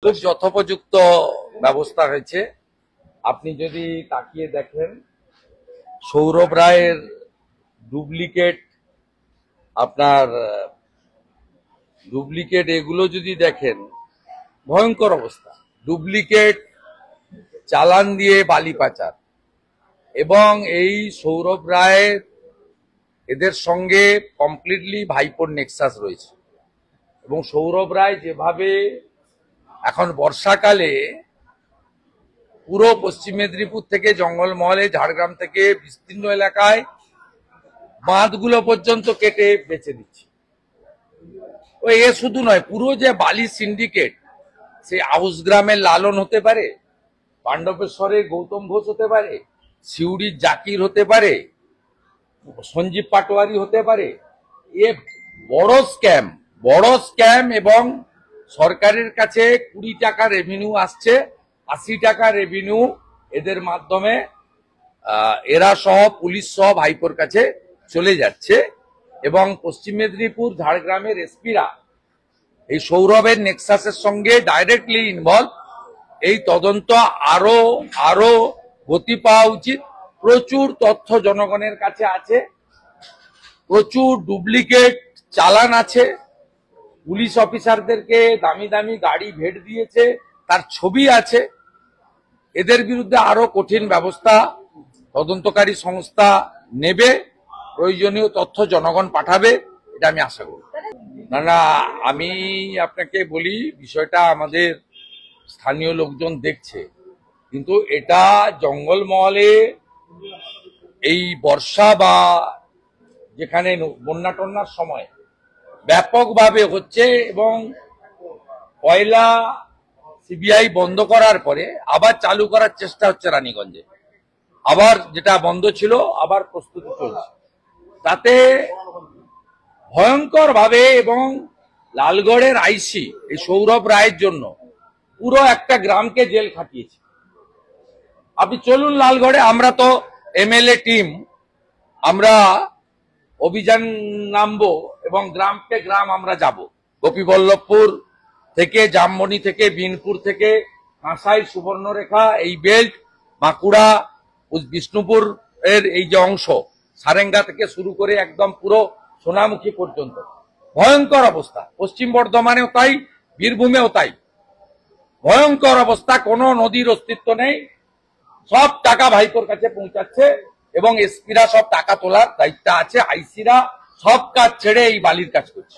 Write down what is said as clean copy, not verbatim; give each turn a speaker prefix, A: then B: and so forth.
A: খুব যথোপযুক্ত ব্যবস্থা হয়েছে। আপনি যদি তাকিয়ে দেখেন সৌরভ রায়ের ডুপ্লিকেট এগুলো যদি দেখেন ভয়ঙ্কর অবস্থা। ডুপ্লিকেট চালান দিয়ে বালি পাচার, এবং এই সৌরভ রায়ের এদের সঙ্গে কমপ্লিটলি ভাইপোর নেক্সাস রয়েছে। এবং সৌরভ রায় যেভাবে এখন বর্ষাকালে পুরো পশ্চিম মেদিনীপুর থেকে জঙ্গলমহলে ঝাড়গ্রাম থেকে বিস্তীর্ণ এলাকায় বাঁধগুলো পর্যন্ত কেটে বেচে দিচ্ছে। এ শুধু নয়, পুরো যে বালি সিন্ডিকেট, সেই আউসগ্রামের লালন হতে পারে, পাণ্ডবেশ্বরের গৌতম ঘোষ হতে পারে, সিউড়ির জাকির হতে পারে, সঞ্জীব পাটোয়ারি হতে পারে। এ বড় স্ক্যাম এবং সরকারের কাছে 20 টাকা রেভিনিউ আসছে, 80 টাকা রেভিনিউ এদের মাধ্যমে এরা সহ পুলিশ সহ ভাইপোর কাছে চলে যাচ্ছে। এবং পশ্চিম মেদিনীপুর ঝাড়গ্রামের এসপিরা এই সৌরভের নেক্সাসের সঙ্গে ডাইরেক্টলি ইনভলভ। এই তদন্ত আরো গতি পাওয়া উচিত। প্রচুর তথ্য জনগণের কাছে আছে, প্রচুর ডুপ্লিকেট চালান আছে, পুলিশ অফিসারদেরকে দামি দামি গাড়ি ভেট দিয়েছে, তার ছবি আছে। এদের বিরুদ্ধে আরো কঠিন ব্যবস্থা তদন্তকারী সংস্থা নেবে, প্রয়োজনীয় তথ্য জনগণ পাঠাবে, এটা আমি আশা করি। না, আমি আপনাকে বলি, বিষয়টা আমাদের স্থানীয় লোকজন দেখছে, কিন্তু এটা জঙ্গলমহলে এই বর্ষা বা যেখানে বন্যা টন্যার সময় ব্যাপকভাবে হচ্ছে। এবং কয়লা সিবিআই বন্ধ করার পরে আবার চালু করার চেষ্টা হচ্ছে রানীগঞ্জে, আবার যেটা বন্ধ ছিল আবার প্রস্তুতি চলছে। তাতে ভয়ঙ্কর ভাবে, এবং লালগড়ের আইসি এই সৌরভ রায়ের জন্য পুরো একটা গ্রামকে জেল খাটিয়েছে। আপনি চলুন লালগড়ে, আমরা তো এমএলএ টিম, আমরা অভিযান নামবো এবং গ্রামকে গ্রাম আমরা যাব। গোপীবল্লভপুর থেকে, জামবনি থেকে, বিনপুর থেকে, কাঁসাই, সুবর্ণরেখা, এই বেল্ট, বাঁকুড়া, বিষ্ণুপুর এর এই যে অংশ, সারেঙ্গা থেকে শুরু করে একদম পুরো সোনামুখী পর্যন্ত ভয়ঙ্কর অবস্থা। পশ্চিম বর্ধমানেও তাই, বীরভূমেও তাই ভয়ঙ্কর অবস্থা। কোনো নদীর অস্তিত্ব নেই, সব টাকা ভাইপোর কাছে পৌঁছাচ্ছে, এবং এসপিরা সব টাকা তোলার দায়িত্ব আছে, আইসিরা সব কাজ ছেড়ে এই বালির কাজ করছে।